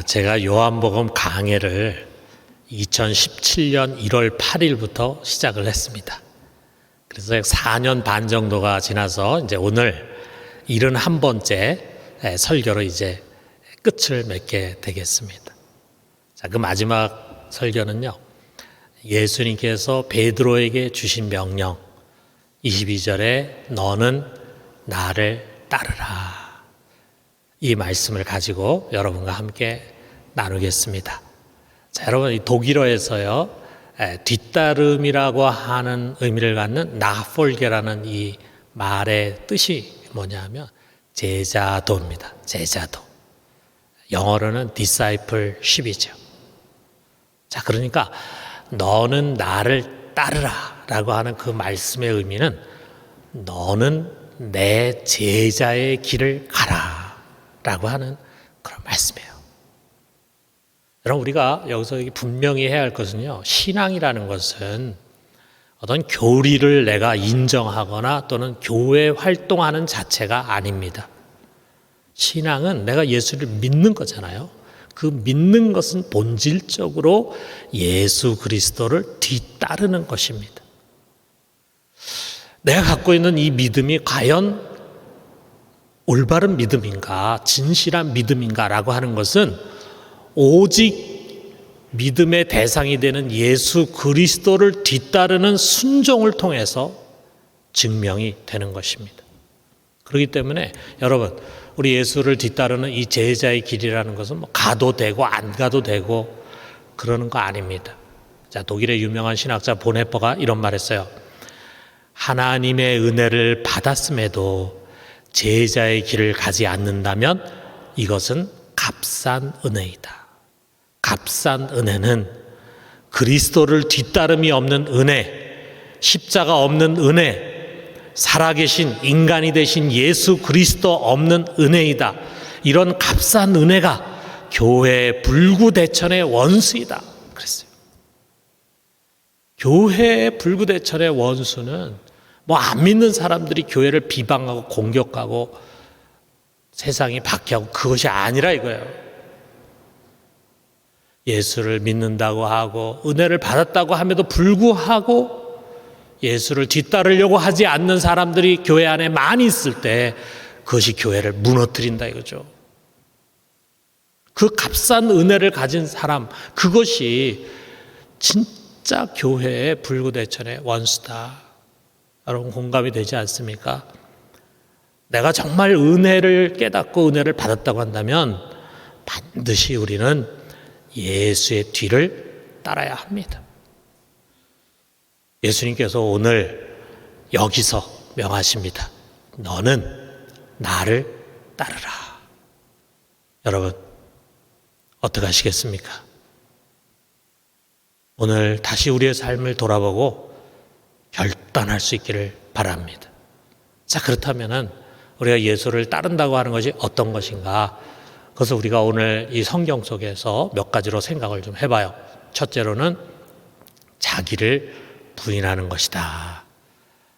제가 요한복음 강해를 2017년 1월 8일부터 시작을 했습니다. 그래서 4년 반 정도가 지나서 이제 오늘 71번째 설교로 이제 끝을 맺게 되겠습니다. 자, 그 마지막 설교는요, 예수님께서 베드로에게 주신 명령 22절에 너는 나를 따르라, 이 말씀을 가지고 여러분과 함께 나누겠습니다. 자, 여러분, 이 독일어에서요, 뒤따름이라고 하는 의미를 갖는 나폴게라는 이 말의 뜻이 뭐냐면 제자도입니다. 제자도. 영어로는 discipleship이죠. 자, 그러니까 너는 나를 따르라 라고 하는 그 말씀의 의미는 너는 내 제자의 길을 가라 라고 하는 그런 말씀이에요. 여러분, 우리가 여기서 분명히 해야 할 것은요, 신앙이라는 것은 어떤 교리를 내가 인정하거나 또는 교회 활동하는 자체가 아닙니다. 신앙은 내가 예수를 믿는 거잖아요. 그 믿는 것은 본질적으로 예수 그리스도를 뒤따르는 것입니다. 내가 갖고 있는 이 믿음이 과연 올바른 믿음인가, 진실한 믿음인가라고 하는 것은 오직 믿음의 대상이 되는 예수 그리스도를 뒤따르는 순종을 통해서 증명이 되는 것입니다. 그렇기 때문에 여러분, 우리 예수를 뒤따르는 이 제자의 길이라는 것은 뭐 가도 되고 안 가도 되고 그러는 거 아닙니다. 자, 독일의 유명한 신학자 보네퍼가 이런 말했어요. 하나님의 은혜를 받았음에도 제자의 길을 가지 않는다면 이것은 값싼 은혜이다. 값싼 은혜는 그리스도를 뒤따름이 없는 은혜, 십자가 없는 은혜, 살아계신 인간이 되신 예수 그리스도 없는 은혜이다. 이런 값싼 은혜가 교회의 불구대천의 원수이다. 그랬어요. 교회의 불구대천의 원수는 뭐 안 믿는 사람들이 교회를 비방하고 공격하고 세상이 박해하고 그것이 아니라 이거예요. 예수를 믿는다고 하고 은혜를 받았다고 함에도 불구하고 예수를 뒤따르려고 하지 않는 사람들이 교회 안에 많이 있을 때 그것이 교회를 무너뜨린다 이거죠. 그 값싼 은혜를 가진 사람, 그것이 진짜 교회의 불구대천의 원수다. 여러분, 공감이 되지 않습니까? 내가 정말 은혜를 깨닫고 은혜를 받았다고 한다면 반드시 우리는 예수의 뒤를 따라야 합니다. 예수님께서 오늘 여기서 명하십니다. 너는 나를 따르라. 여러분, 어떻게 하시겠습니까? 오늘 다시 우리의 삶을 돌아보고 결단할 수 있기를 바랍니다. 자, 그렇다면은 우리가 예수를 따른다고 하는 것이 어떤 것인가? 그래서 우리가 오늘 이 성경 속에서 몇 가지로 생각을 좀 해봐요. 첫째로는 자기를 부인하는 것이다.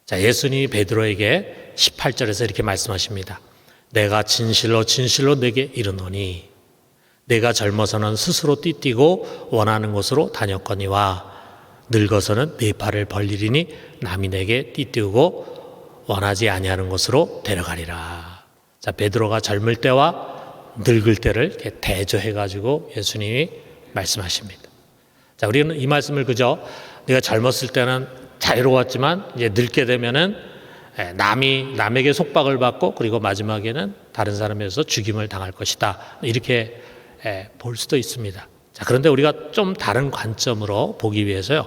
자, 예수님이 베드로에게 18절에서 이렇게 말씀하십니다. 내가 진실로 진실로 내게 이르노니 내가 젊어서는 스스로 띠뛰고 원하는 곳으로 다녔거니와 늙어서는 네 팔을 벌리리니 남이 내게 띠띠우고 원하지 아니하는 곳으로 데려가리라. 자, 베드로가 젊을 때와 늙을 때를 이렇게 대조해가지고 예수님이 말씀하십니다. 자, 우리는 이 말씀을 그저 네가 젊었을 때는 자유로웠지만 이제 늙게 되면은 남에게 속박을 받고 그리고 마지막에는 다른 사람에서 죽임을 당할 것이다. 이렇게 볼 수도 있습니다. 자, 그런데 우리가 좀 다른 관점으로 보기 위해서요,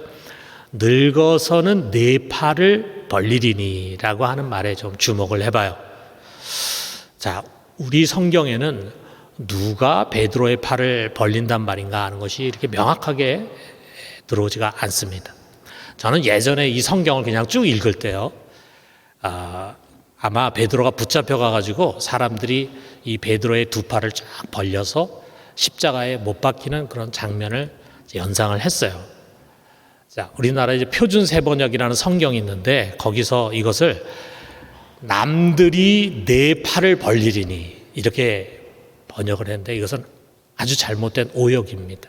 늙어서는 네 팔을 벌리리니 라고 하는 말에 좀 주목을 해봐요. 자, 우리 성경에는 누가 베드로의 팔을 벌린단 말인가 하는 것이 이렇게 명확하게 들어오지가 않습니다. 저는 예전에 이 성경을 그냥 쭉 읽을 때요, 아마 베드로가 붙잡혀 가가지고 사람들이 이 베드로의 두 팔을 쫙 벌려서 십자가에 못 박히는 그런 장면을 연상을 했어요. 자, 우리나라 이제 표준 세번역이라는 성경이 있는데 거기서 이것을 남들이 내 팔을 벌리리니 이렇게 번역을 했는데 이것은 아주 잘못된 오역입니다.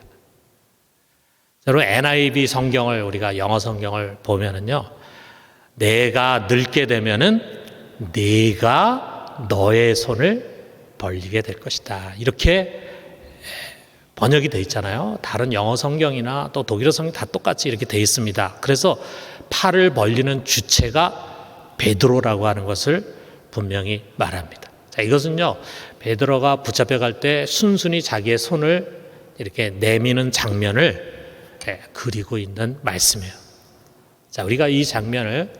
여러분, NIV 성경을 우리가 영어 성경을 보면은요, 내가 늙게 되면은 네가 너의 손을 벌리게 될 것이다, 이렇게 번역이 돼 있잖아요. 다른 영어 성경이나 또 독일어 성경 다 똑같이 이렇게 돼 있습니다. 그래서 팔을 벌리는 주체가 베드로라고 하는 것을 분명히 말합니다. 자, 이것은요, 베드로가 붙잡혀갈 때 순순히 자기의 손을 이렇게 내미는 장면을 그리고 있는 말씀이에요. 자, 우리가 이 장면을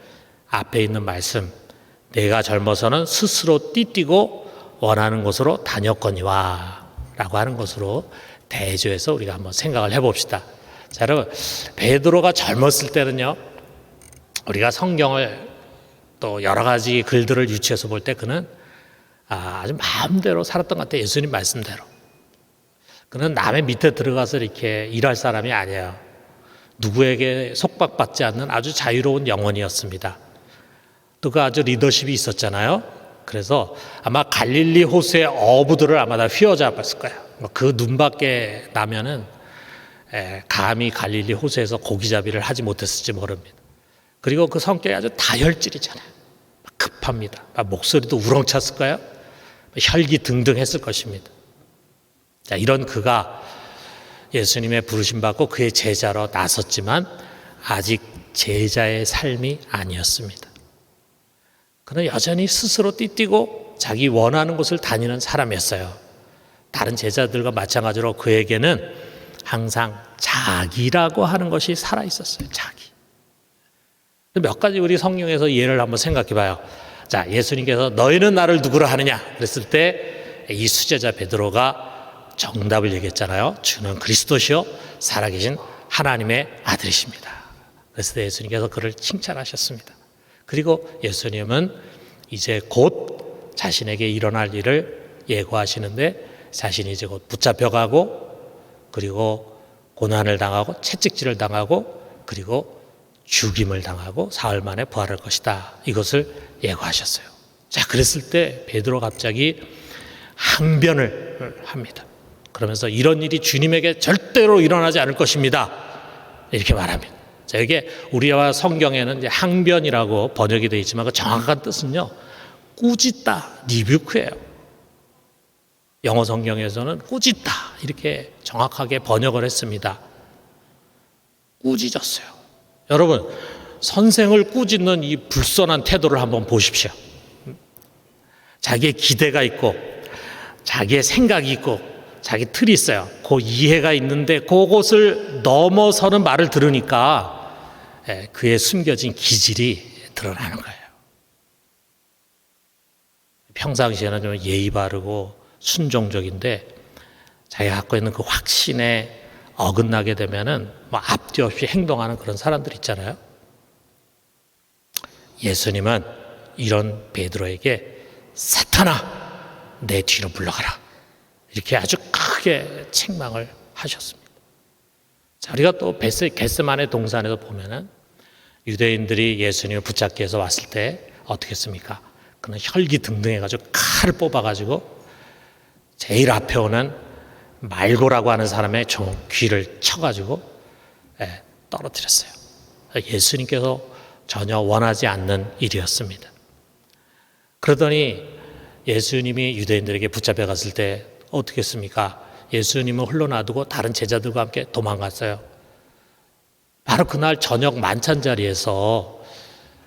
앞에 있는 말씀, 내가 젊어서는 스스로 띠뛰고 원하는 곳으로 다녔거니와 라고 하는 것으로 대조해서 우리가 한번 생각을 해봅시다. 자, 여러분, 베드로가 젊었을 때는요, 우리가 성경을 또 여러 가지 글들을 유추해서 볼 때 그는 아주 마음대로 살았던 것 같아요. 예수님 말씀대로. 그는 남의 밑에 들어가서 이렇게 일할 사람이 아니에요. 누구에게 속박받지 않는 아주 자유로운 영혼이었습니다. 또 그 아주 리더십이 있었잖아요. 그래서 아마 갈릴리 호수의 어부들을 아마 다 휘어잡았을 거예요. 그 눈밖에 나면은 감히 갈릴리 호수에서 고기잡이를 하지 못했을지 모릅니다. 그리고 그 성격이 아주 다혈질이잖아요. 급합니다. 목소리도 우렁찼을 거예요. 혈기등등했을 것입니다. 자, 이런 그가 예수님의 부르심 받고 그의 제자로 나섰지만 아직 제자의 삶이 아니었습니다. 그는 여전히 스스로 띠뛰고 자기 원하는 곳을 다니는 사람이었어요. 다른 제자들과 마찬가지로 그에게는 항상 자기라고 하는 것이 살아있었어요. 자기. 몇 가지 우리 성경에서 예를 한번 생각해 봐요. 자, 예수님께서 너희는 나를 누구로 하느냐 그랬을 때 이 수제자 베드로가 정답을 얘기했잖아요. 주는 그리스도시요 살아계신 하나님의 아들이십니다. 그래서 예수님께서 그를 칭찬하셨습니다. 그리고 예수님은 이제 곧 자신에게 일어날 일을 예고하시는데 자신이 이제 곧 붙잡혀가고 그리고 고난을 당하고 채찍질을 당하고 그리고 죽임을 당하고 사흘 만에 부활할 것이다, 이것을 예고하셨어요. 자, 그랬을 때 베드로 갑자기 항변을 합니다. 그러면서 이런 일이 주님에게 절대로 일어나지 않을 것입니다, 이렇게 말합니다. 자, 이게 우리와 성경에는 이제 항변이라고 번역이 되어 있지만 그 정확한 뜻은요, 꾸짖다, 리뷰크예요. 영어 성경에서는 꾸짖다 이렇게 정확하게 번역을 했습니다. 꾸짖었어요. 여러분, 선생을 꾸짖는 이 불손한 태도를 한번 보십시오. 자기의 기대가 있고 자기의 생각이 있고 자기 틀이 있어요. 그 이해가 있는데 그것을 넘어서는 말을 들으니까 그의 숨겨진 기질이 드러나는 거예요. 평상시에는 좀 예의 바르고 순종적인데 자기가 갖고 있는 그 확신에 어긋나게 되면은 뭐 앞뒤 없이 행동하는 그런 사람들 있잖아요. 예수님은 이런 베드로에게 사탄아, 내 뒤로 물러가라, 이렇게 아주 크게 책망을 하셨습니다. 자, 우리가 또 겟세마네 동산에서 보면은 유대인들이 예수님을 붙잡기 위해서 왔을 때 어떻게 했습니까? 그는 혈기등등해가지고 칼을 뽑아가지고 제일 앞에 오는 말고라고 하는 사람의 귀를 쳐가지고 떨어뜨렸어요. 예수님께서 전혀 원하지 않는 일이었습니다. 그러더니 예수님이 유대인들에게 붙잡혀 갔을 때 어떻게 했습니까? 예수님을 홀로 놔두고 다른 제자들과 함께 도망갔어요. 바로 그날 저녁 만찬 자리에서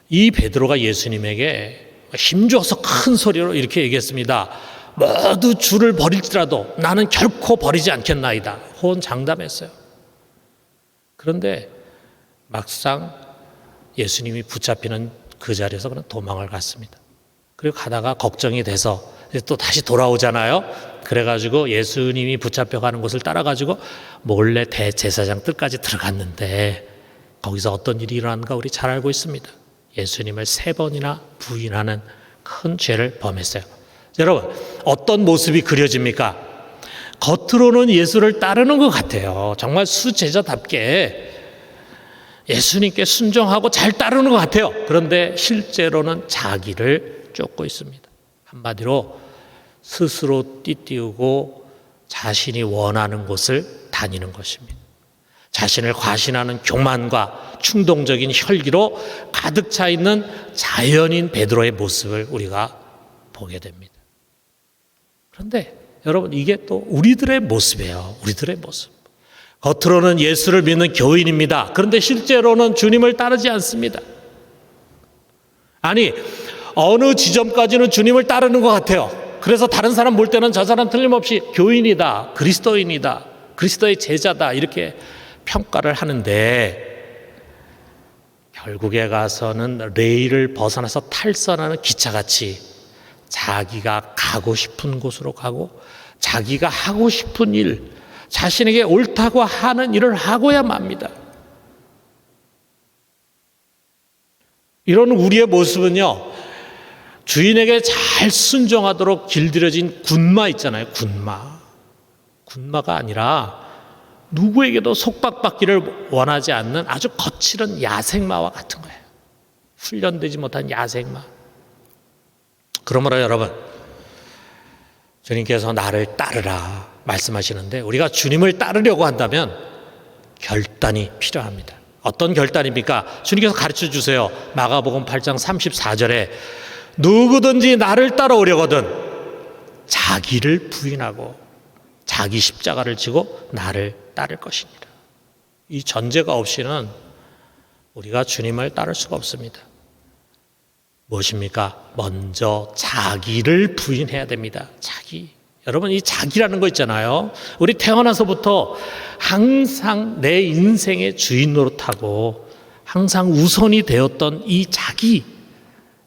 이 베드로가 예수님에게 힘주어서 큰 소리로 이렇게 얘기했습니다. 모두 주를 버릴지라도 나는 결코 버리지 않겠나이다, 호언장담했어요. 그런데 막상 예수님이 붙잡히는 그 자리에서 그는 도망을 갔습니다. 그리고 가다가 걱정이 돼서 또 다시 돌아오잖아요. 그래가지고 예수님이 붙잡혀가는 곳을 따라가지고 몰래 대제사장 뜰까지 들어갔는데 거기서 어떤 일이 일어났는가 우리 잘 알고 있습니다. 예수님을 3번이나 부인하는 큰 죄를 범했어요. 여러분, 어떤 모습이 그려집니까? 겉으로는 예수를 따르는 것 같아요. 정말 수제자답게 예수님께 순종하고 잘 따르는 것 같아요. 그런데 실제로는 자기를 쫓고 있습니다. 한마디로 스스로 띠띠우고 자신이 원하는 곳을 다니는 것입니다. 자신을 과신하는 교만과 충동적인 혈기로 가득 차 있는 자연인 베드로의 모습을 우리가 보게 됩니다. 그런데 여러분, 이게 또 우리들의 모습이에요. 우리들의 모습. 겉으로는 예수를 믿는 교인입니다. 그런데 실제로는 주님을 따르지 않습니다. 아니, 어느 지점까지는 주님을 따르는 것 같아요. 그래서 다른 사람 볼 때는 저 사람 틀림없이 교인이다, 그리스도인이다, 그리스도의 제자다, 이렇게 평가를 하는데, 결국에 가서는 레일을 벗어나서 탈선하는 기차같이 자기가 가고 싶은 곳으로 가고 자기가 하고 싶은 일, 자신에게 옳다고 하는 일을 하고야 맙니다. 이런 우리의 모습은요, 주인에게 잘 순종하도록 길들여진 군마 있잖아요. 군마가 아니라 누구에게도 속박받기를 원하지 않는 아주 거칠은 야생마와 같은 거예요. 훈련되지 못한 야생마. 그러므로 여러분, 주님께서 나를 따르라 말씀하시는데, 우리가 주님을 따르려고 한다면 결단이 필요합니다. 어떤 결단입니까? 주님께서 가르쳐 주세요. 마가복음 8장 34절에 누구든지 나를 따라오려거든 자기를 부인하고 자기 십자가를 지고 나를 따를 것이니라. 이 전제가 없이는 우리가 주님을 따를 수가 없습니다. 무엇입니까? 먼저 자기를 부인해야 됩니다. 자기. 여러분, 이 자기라는 거 있잖아요. 우리 태어나서부터 항상 내 인생의 주인 노릇하고 항상 우선이 되었던 이 자기,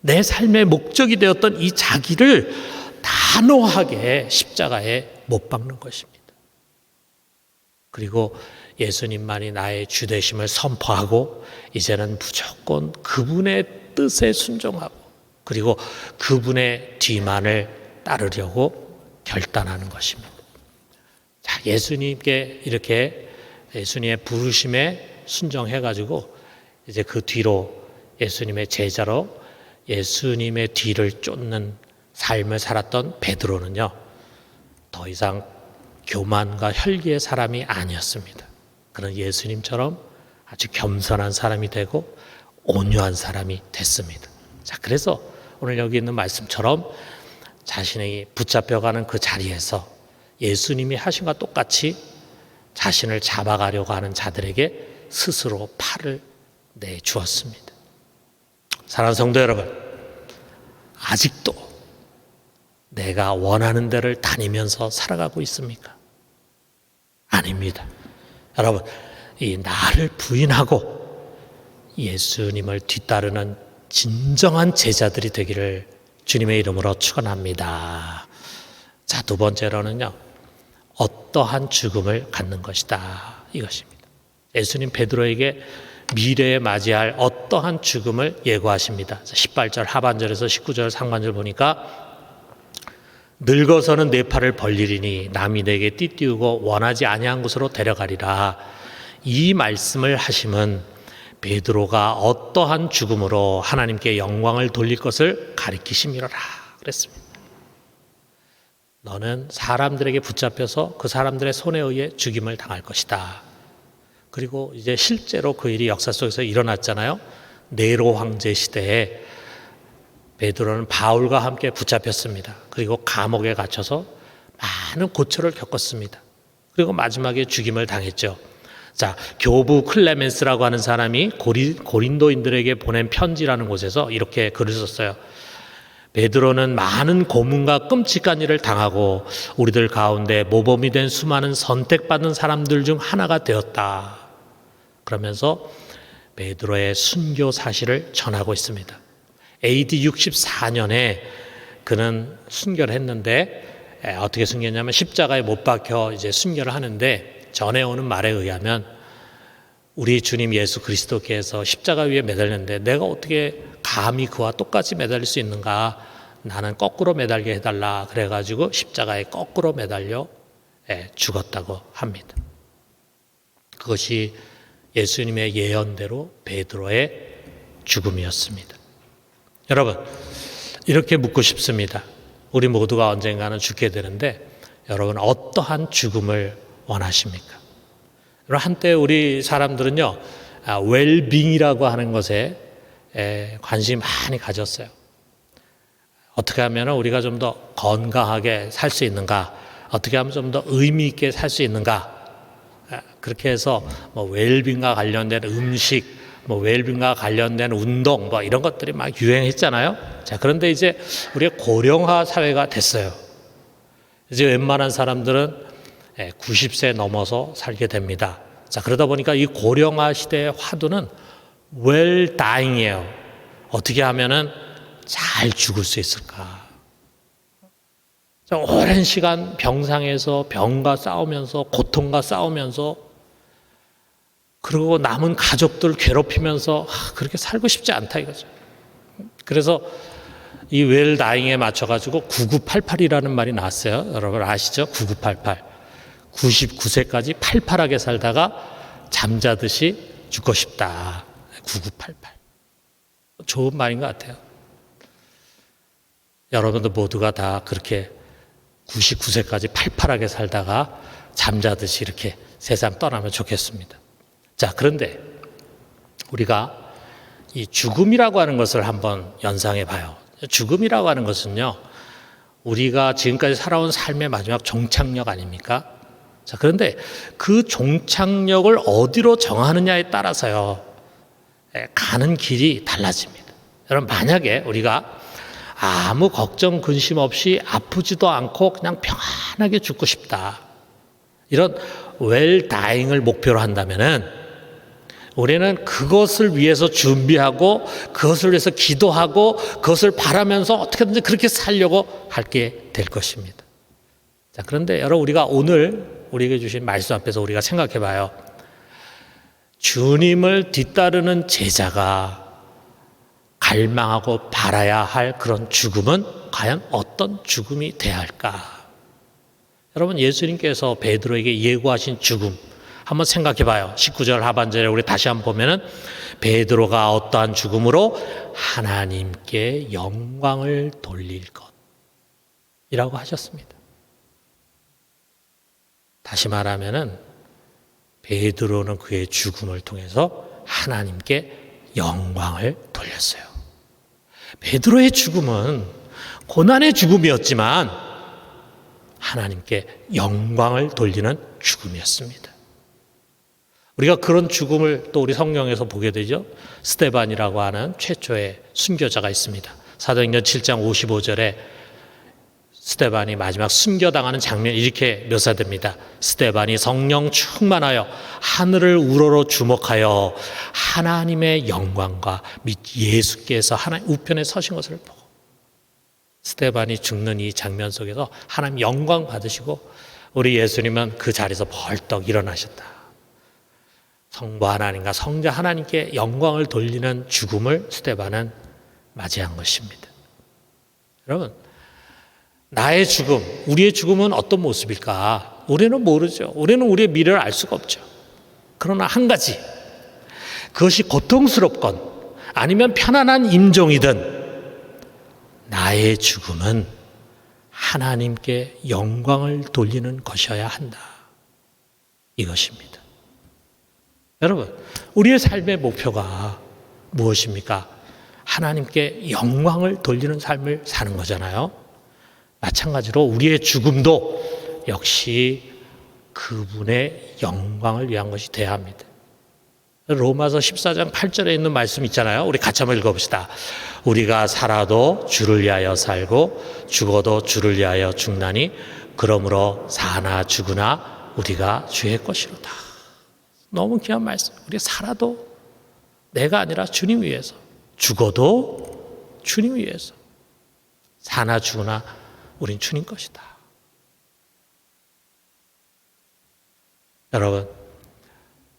내 삶의 목적이 되었던 이 자기를 단호하게 십자가에 못 박는 것입니다. 그리고 예수님만이 나의 주 되심을 선포하고 이제는 무조건 그분의 뜻에 순종하고 그리고 그분의 뒤만을 따르려고 결단하는 것입니다. 자, 예수님께 이렇게 예수님의 부르심에 순종해가지고 이제 그 뒤로 예수님의 제자로 예수님의 뒤를 쫓는 삶을 살았던 베드로는요, 더 이상 교만과 혈기의 사람이 아니었습니다. 그는 예수님처럼 아주 겸손한 사람이 되고 온유한 사람이 됐습니다. 자, 그래서 오늘 여기 있는 말씀처럼 자신이 붙잡혀가는 그 자리에서 예수님이 하신 것과 똑같이 자신을 잡아가려고 하는 자들에게 스스로 팔을 내주었습니다. 사랑하는 성도 여러분, 아직도 내가 원하는 데를 다니면서 살아가고 있습니까? 아닙니다. 여러분, 이 나를 부인하고 예수님을 뒤따르는 진정한 제자들이 되기를 주님의 이름으로 축원합니다. 자, 두 번째로는요, 어떠한 죽음을 갖는 것이다, 이것입니다. 예수님 베드로에게 미래에 맞이할 어떠한 죽음을 예고하십니다. 18절 하반절에서 19절 상반절 보니까 늙어서는 내 팔을 벌리리니 남이 내게 띠띠우고 원하지 아니한 곳으로 데려가리라. 이 말씀을 하심은 베드로가 어떠한 죽음으로 하나님께 영광을 돌릴 것을 가리키심이로라 그랬습니다. 너는 사람들에게 붙잡혀서 그 사람들의 손에 의해 죽임을 당할 것이다. 그리고 이제 실제로 그 일이 역사 속에서 일어났잖아요. 네로 황제 시대에 베드로는 바울과 함께 붙잡혔습니다. 그리고 감옥에 갇혀서 많은 고초를 겪었습니다. 그리고 마지막에 죽임을 당했죠. 자, 교부 클레멘스라고 하는 사람이 고린도인들에게 보낸 편지라는 곳에서 이렇게 글을 썼어요. 베드로는 많은 고문과 끔찍한 일을 당하고 우리들 가운데 모범이 된 수많은 선택받은 사람들 중 하나가 되었다. 그러면서 베드로의 순교 사실을 전하고 있습니다. AD 64년에 그는 순교를 했는데 어떻게 순교했냐면 십자가에 못 박혀 이제 순교를 하는데 전해오는 말에 의하면 우리 주님 예수 그리스도께서 십자가 위에 매달렸는데 내가 어떻게 감히 그와 똑같이 매달릴 수 있는가? 나는 거꾸로 매달게 해달라. 그래가지고 십자가에 거꾸로 매달려 죽었다고 합니다. 그것이 예수님의 예언대로 베드로의 죽음이었습니다. 여러분, 이렇게 묻고 싶습니다. 우리 모두가 언젠가는 죽게 되는데 여러분 어떠한 죽음을 원하십니까? 한때 우리 사람들은요, 웰빙이라고 하는 것에 관심이 많이 가졌어요. 어떻게 하면 우리가 좀 더 건강하게 살 수 있는가? 어떻게 하면 좀 더 의미 있게 살 수 있는가? 그렇게 해서 뭐 웰빙과 관련된 음식, 뭐 웰빙과 관련된 운동, 뭐 이런 것들이 막 유행했잖아요. 자, 그런데 이제 우리가 고령화 사회가 됐어요. 이제 웬만한 사람들은 90세 넘어서 살게 됩니다. 자, 그러다 보니까 이 고령화 시대의 화두는 well dying이에요. 어떻게 하면은 잘 죽을 수 있을까? 자, 오랜 시간 병상에서 병과 싸우면서 고통과 싸우면서 그리고 남은 가족들 괴롭히면서 그렇게 살고 싶지 않다 이거죠. 그래서 이 well dying에 맞춰가지고 9988이라는 말이 나왔어요. 여러분 아시죠? 9988. 99세까지 팔팔하게 살다가 잠자듯이 죽고 싶다. 9988. 좋은 말인 것 같아요. 여러분들 모두가 다 그렇게 99세까지 팔팔하게 살다가 잠자듯이 이렇게 세상 떠나면 좋겠습니다. 자, 그런데 우리가 이 죽음이라고 하는 것을 한번 연상해 봐요. 죽음이라고 하는 것은요, 우리가 지금까지 살아온 삶의 마지막 종착역 아닙니까? 자, 그런데 그 종착역을 어디로 정하느냐에 따라서요, 가는 길이 달라집니다. 여러분, 만약에 우리가 아무 걱정 근심 없이 아프지도 않고 그냥 평안하게 죽고 싶다, 이런 웰 다잉을 목표로 한다면은 우리는 그것을 위해서 준비하고 그것을 위해서 기도하고 그것을 바라면서 어떻게든지 그렇게 살려고 하게 될 것입니다. 자, 그런데 여러분, 우리가 오늘 우리에게 주신 말씀 앞에서 우리가 생각해 봐요. 주님을 뒤따르는 제자가 갈망하고 바라야 할 그런 죽음은 과연 어떤 죽음이 돼야 할까? 여러분, 예수님께서 베드로에게 예고하신 죽음 한번 생각해 봐요. 19절 하반절에 우리 다시 한번 보면은 베드로가 어떠한 죽음으로 하나님께 영광을 돌릴 것이라고 하셨습니다. 다시 말하면은 베드로는 그의 죽음을 통해서 하나님께 영광을 돌렸어요. 베드로의 죽음은 고난의 죽음이었지만 하나님께 영광을 돌리는 죽음이었습니다. 우리가 그런 죽음을 또 우리 성경에서 보게 되죠. 스데반이라고 하는 최초의 순교자가 있습니다. 사도행전 7장 55절에 스데반이 마지막 순교당하는 장면이 이렇게 묘사됩니다. 스데반이 성령 충만하여 하늘을 우러러 주목하여 하나님의 영광과 및 예수께서 하나님 우편에 서신 것을 보고, 스데반이 죽는 이 장면 속에서 하나님 영광 받으시고 우리 예수님은 그 자리에서 벌떡 일어나셨다. 성부 하나님과 성자 하나님께 영광을 돌리는 죽음을 스데반은 맞이한 것입니다. 여러분, 나의 죽음, 우리의 죽음은 어떤 모습일까? 우리는 모르죠. 우리는 우리의 미래를 알 수가 없죠. 그러나 한 가지, 그것이 고통스럽건 아니면 편안한 임종이든 나의 죽음은 하나님께 영광을 돌리는 것이어야 한다. 이것입니다. 여러분, 우리의 삶의 목표가 무엇입니까? 하나님께 영광을 돌리는 삶을 사는 거잖아요. 마찬가지로 우리의 죽음도 역시 그분의 영광을 위한 것이 되어야 합니다. 로마서 14장 8절에 있는 말씀 있잖아요. 우리 같이 한번 읽어봅시다. 우리가 살아도 주를 위하여 살고 죽어도 주를 위하여 죽나니 그러므로 사나 죽으나 우리가 주의 것이로다. 너무 귀한 말씀. 우리 살아도 내가 아니라 주님 위해서, 죽어도 주님 위해서, 사나 죽으나 우린 주님 것이다. 여러분,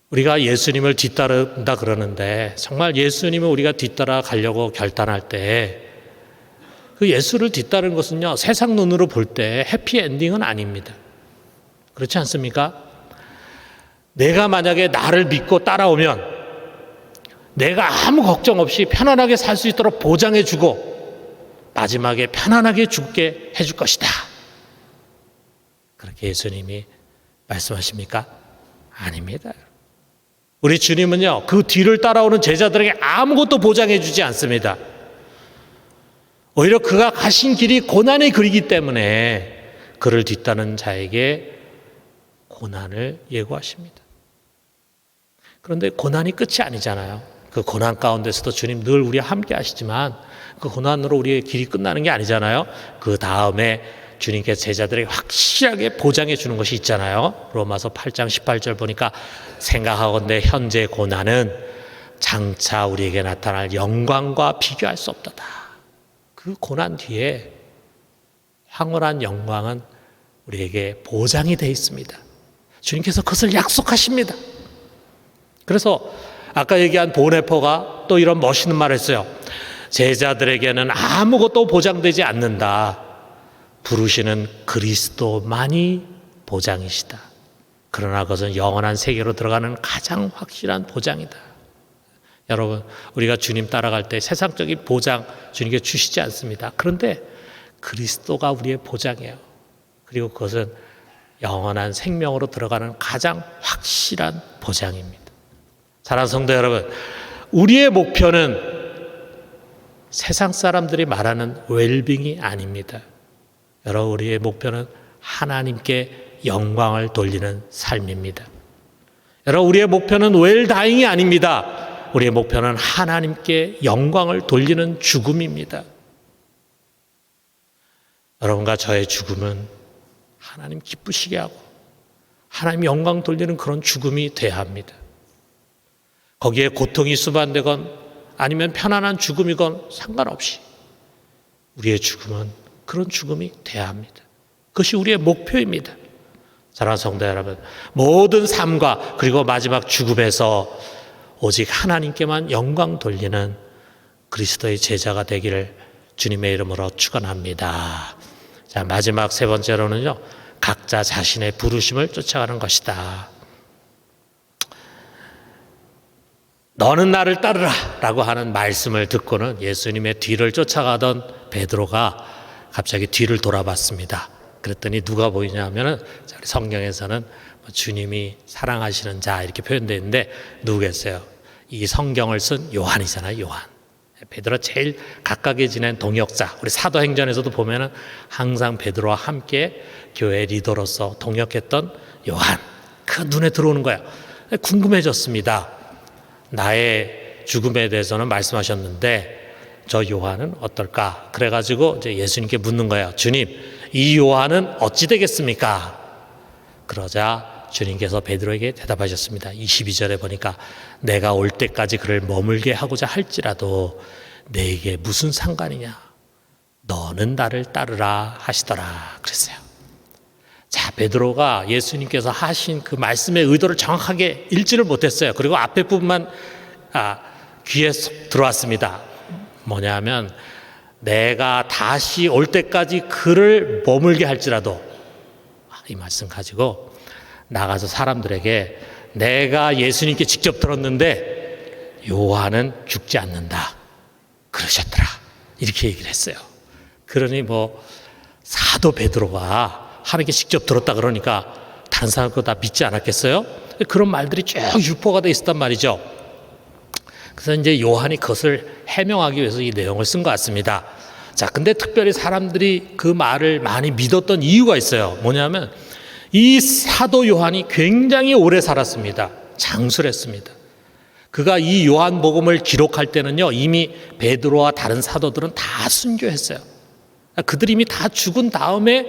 우리가 예수님을 뒤따른다 그러는데 정말 예수님을 우리가 뒤따라 가려고 결단할 때 그 예수를 뒤따르는 것은요, 세상 눈으로 볼 때 해피엔딩은 아닙니다. 그렇지 않습니까? 내가 만약에 나를 믿고 따라오면 내가 아무 걱정 없이 편안하게 살 수 있도록 보장해주고 마지막에 편안하게 죽게 해줄 것이다. 그렇게 예수님이 말씀하십니까? 아닙니다. 우리 주님은요, 그 뒤를 따라오는 제자들에게 아무것도 보장해 주지 않습니다. 오히려 그가 가신 길이 고난의 길이기 때문에 그를 뒤따르는 자에게 고난을 예고하십니다. 그런데 고난이 끝이 아니잖아요. 그 고난 가운데서도 주님 늘 우리와 함께 하시지만 그 고난으로 우리의 길이 끝나는 게 아니잖아요. 그 다음에 주님께서 제자들에게 확실하게 보장해 주는 것이 있잖아요. 로마서 8장 18절 보니까 생각하건대 현재 고난은 장차 우리에게 나타날 영광과 비교할 수 없도다. 그 고난 뒤에 황홀한 영광은 우리에게 보장이 되어 있습니다. 주님께서 그것을 약속하십니다. 그래서 아까 얘기한 보네포가 또 이런 멋있는 말을 했어요. 제자들에게는 아무것도 보장되지 않는다. 부르시는 그리스도만이 보장이시다. 그러나 그것은 영원한 세계로 들어가는 가장 확실한 보장이다. 여러분, 우리가 주님 따라갈 때 세상적인 보장 주님께 주시지 않습니다. 그런데 그리스도가 우리의 보장이에요. 그리고 그것은 영원한 생명으로 들어가는 가장 확실한 보장입니다. 사랑하는 성도 여러분, 우리의 목표는 세상 사람들이 말하는 웰빙이 아닙니다. 여러분, 우리의 목표는 하나님께 영광을 돌리는 삶입니다. 여러분, 우리의 목표는 웰다잉이 아닙니다. 우리의 목표는 하나님께 영광을 돌리는 죽음입니다. 여러분과 저의 죽음은 하나님 기쁘시게 하고 하나님 영광 돌리는 그런 죽음이 돼야 합니다. 거기에 고통이 수반되건 아니면 편안한 죽음이건 상관없이 우리의 죽음은 그런 죽음이 돼야 합니다. 그것이 우리의 목표입니다. 사랑하는 성도 여러분, 모든 삶과 그리고 마지막 죽음에서 오직 하나님께만 영광 돌리는 그리스도의 제자가 되기를 주님의 이름으로 축원합니다. 자, 마지막 세 번째로는요, 각자 자신의 부르심을 쫓아가는 것이다. 너는 나를 따르라 라고 하는 말씀을 듣고는 예수님의 뒤를 쫓아가던 베드로가 갑자기 뒤를 돌아봤습니다. 그랬더니 누가 보이냐 하면은 성경에서는 주님이 사랑하시는 자 이렇게 표현되어 있는데 누구겠어요? 이 성경을 쓴 요한이잖아요. 요한. 베드로 제일 가깝게 지낸 동역자. 우리 사도행전에서도 보면은 항상 베드로와 함께 교회 리더로서 동역했던 요한. 그 눈에 들어오는 거예요. 궁금해졌습니다. 나의 죽음에 대해서는 말씀하셨는데 저 요한은 어떨까? 그래가지고 이제 예수님께 묻는 거예요. 주님, 이 요한은 어찌 되겠습니까? 그러자 주님께서 베드로에게 대답하셨습니다. 22절에 보니까 내가 올 때까지 그를 머물게 하고자 할지라도 내게 무슨 상관이냐? 너는 나를 따르라 하시더라 그랬어요. 자, 베드로가 예수님께서 하신 그 말씀의 의도를 정확하게 읽지를 못했어요. 그리고 앞에 부분만 귀에 쏙 들어왔습니다. 뭐냐면 내가 다시 올 때까지 그를 머물게 할지라도, 이 말씀 가지고 나가서 사람들에게 내가 예수님께 직접 들었는데 요한은 죽지 않는다 그러셨더라 이렇게 얘기를 했어요. 그러니 사도 베드로가 하나님께 직접 들었다 그러니까 다른 사람 그거 다 믿지 않았겠어요? 그런 말들이 쭉 유포가 돼 있었단 말이죠. 그래서 이제 요한이 그것을 해명하기 위해서 이 내용을 쓴 것 같습니다. 자, 근데 특별히 사람들이 그 말을 많이 믿었던 이유가 있어요. 뭐냐면 이 사도 요한이 굉장히 오래 살았습니다. 장수했습니다. 그가 이 요한복음을 기록할 때는요, 이미 베드로와 다른 사도들은 다 순교했어요. 그들이 이미 다 죽은 다음에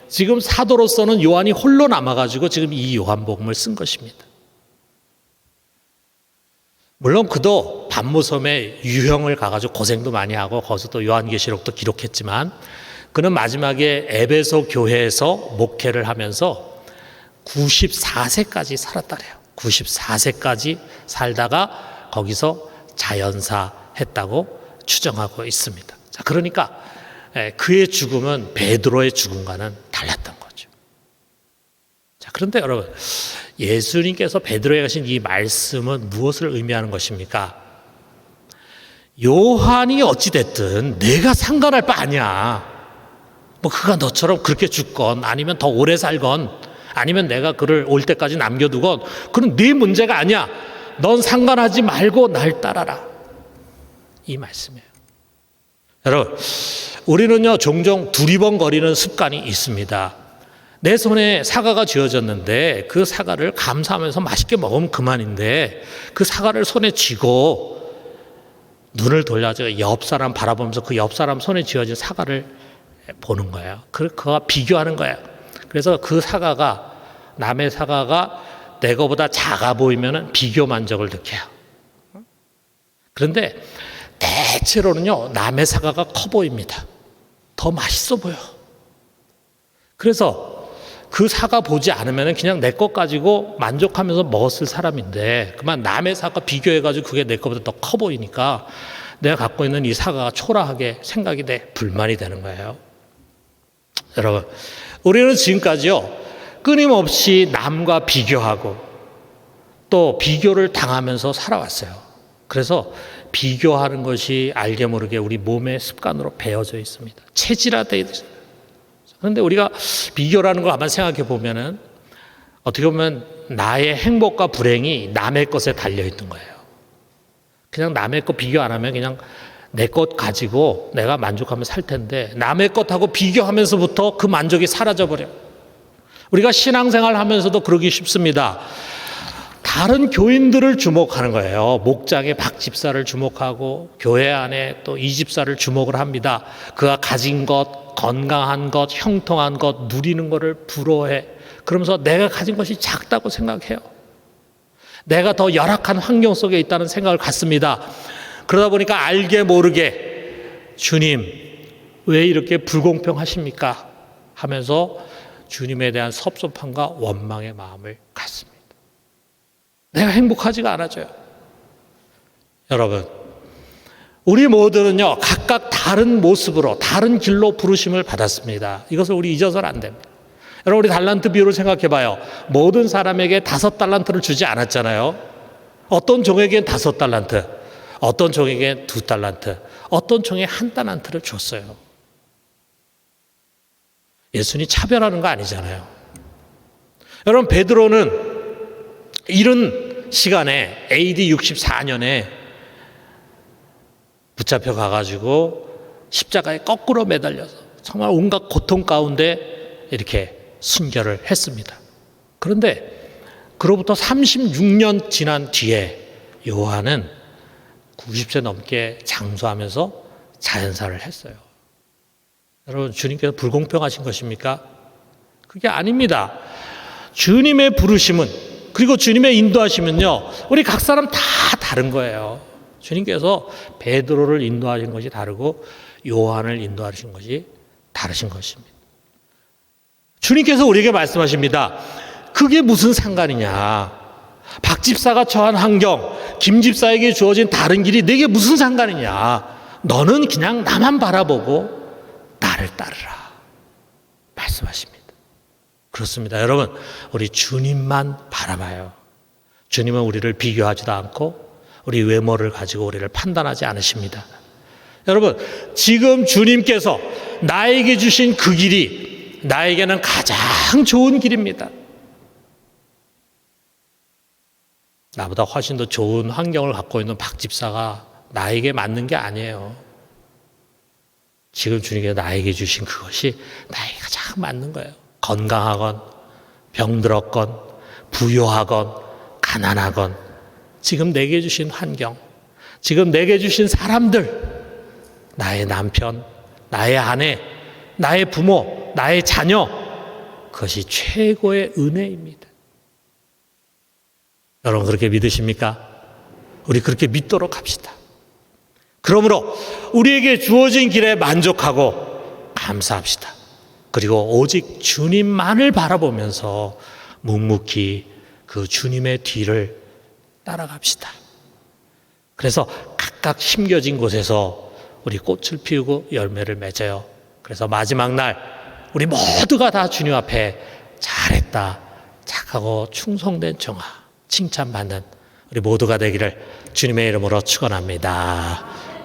지금 사도로서는 요한이 홀로 남아가지고 지금 이 요한복음을 쓴 것입니다. 물론 그도 반모섬에 유형을 가가지고 고생도 많이 하고 거기서 또 요한계시록도 기록했지만 그는 마지막에 에베소 교회에서 목회를 하면서 94세까지 살았다래요. 94세까지 살다가 거기서 자연사 했다고 추정하고 있습니다. 자, 그러니까 그의 죽음은 베드로의 죽음과는 달랐던 거죠. 자, 그런데 여러분, 예수님께서 베드로에게 하신 이 말씀은 무엇을 의미하는 것입니까? 요한이 어찌됐든 내가 상관할 바 아니야. 뭐 그가 너처럼 그렇게 죽건 아니면 더 오래 살건 아니면 내가 그를 올 때까지 남겨두건 그건 네 문제가 아니야. 넌 상관하지 말고 날 따라라. 이 말씀이에요. 여러분, 우리는요 종종 두리번거리는 습관이 있습니다. 내 손에 사과가 쥐어졌는데 그 사과를 감사하면서 맛있게 먹으면 그만인데 그 사과를 손에 쥐고 눈을 돌려서 옆 사람 바라보면서 그 옆 사람 손에 쥐어진 사과를 보는 거예요. 그거와 비교하는 거예요. 그래서 그 사과가 남의 사과가 내 거보다 작아 보이면 비교 만족을 느껴요. 그런데 대체로는요 남의 사과가 커 보입니다. 더 맛있어 보여. 그래서 그 사과 보지 않으면 그냥 내 것 가지고 만족하면서 먹었을 사람인데 그만 남의 사과 비교해가지고 그게 내 것보다 더 커 보이니까 내가 갖고 있는 이 사과가 초라하게 생각이 돼 불만이 되는 거예요. 여러분, 우리는 지금까지요 끊임없이 남과 비교하고 또 비교를 당하면서 살아왔어요. 그래서 비교하는 것이 알게 모르게 우리 몸의 습관으로 배어져 있습니다. 체질화되어 있습니다. 그런데 우리가 비교라는 걸 한번 생각해 보면은 어떻게 보면 나의 행복과 불행이 남의 것에 달려 있는 거예요. 그냥 남의 것 비교 안 하면 그냥 내 것 가지고 내가 만족하면 살 텐데 남의 것하고 비교하면서부터 그 만족이 사라져 버려요. 우리가 신앙생활 하면서도 그러기 쉽습니다. 다른 교인들을 주목하는 거예요. 목장의 박 집사를 주목하고 교회 안에 또 이 집사를 주목을 합니다. 그가 가진 것, 건강한 것, 형통한 것, 누리는 것을 부러워해. 그러면서 내가 가진 것이 작다고 생각해요. 내가 더 열악한 환경 속에 있다는 생각을 갖습니다. 그러다 보니까 알게 모르게 주님 왜 이렇게 불공평하십니까? 하면서 주님에 대한 섭섭함과 원망의 마음을 갖습니다. 내가 행복하지가 않아져요. 여러분, 우리 모두는요 각각 다른 모습으로 다른 길로 부르심을 받았습니다. 이것을 우리 잊어서는 안 됩니다. 여러분, 우리 달란트 비유를 생각해 봐요. 모든 사람에게 5달란트를 주지 않았잖아요. 어떤 종에게는 5달란트, 어떤 종에게는 2달란트, 어떤 종에 1달란트를 줬어요. 예수님이 차별하는 거 아니잖아요. 여러분, 베드로는 이른 시간에 AD 64년에 붙잡혀 가가지고 십자가에 거꾸로 매달려서 정말 온갖 고통 가운데 이렇게 순교를 했습니다. 그런데 그로부터 36년 지난 뒤에 요한은 90세 넘게 장수하면서 자연사를 했어요. 여러분, 주님께서 불공평하신 것입니까? 그게 아닙니다. 주님의 부르심은 그리고 주님의 인도하심은요 우리 각 사람 다 다른 거예요. 주님께서 베드로를 인도하신 것이 다르고 요한을 인도하신 것이 다르신 것입니다. 주님께서 우리에게 말씀하십니다. 그게 무슨 상관이냐? 박 집사가 처한 환경, 김 집사에게 주어진 다른 길이 내게 무슨 상관이냐? 너는 그냥 나만 바라보고 나를 따르라 말씀하십니다. 그렇습니다. 여러분, 우리 주님만 바라봐요. 주님은 우리를 비교하지도 않고 우리 외모를 가지고 우리를 판단하지 않으십니다. 여러분, 지금 주님께서 나에게 주신 그 길이 나에게는 가장 좋은 길입니다. 나보다 훨씬 더 좋은 환경을 갖고 있는 박 집사가 나에게 맞는 게 아니에요. 지금 주님께서 나에게 주신 그것이 나에게 가장 맞는 거예요. 건강하건 병들었건 부유하건 가난하건 지금 내게 주신 환경, 지금 내게 주신 사람들, 나의 남편, 나의 아내, 나의 부모, 나의 자녀, 그것이 최고의 은혜입니다. 여러분, 그렇게 믿으십니까? 우리 그렇게 믿도록 합시다. 그러므로 우리에게 주어진 길에 만족하고 감사합시다. 그리고 오직 주님만을 바라보면서 묵묵히 그 주님의 뒤를 따라갑시다. 그래서 각각 심겨진 곳에서 우리 꽃을 피우고 열매를 맺어요. 그래서 마지막 날 우리 모두가 다 주님 앞에 잘했다, 착하고 충성된 종아 칭찬받는 우리 모두가 되기를 주님의 이름으로 축원합니다.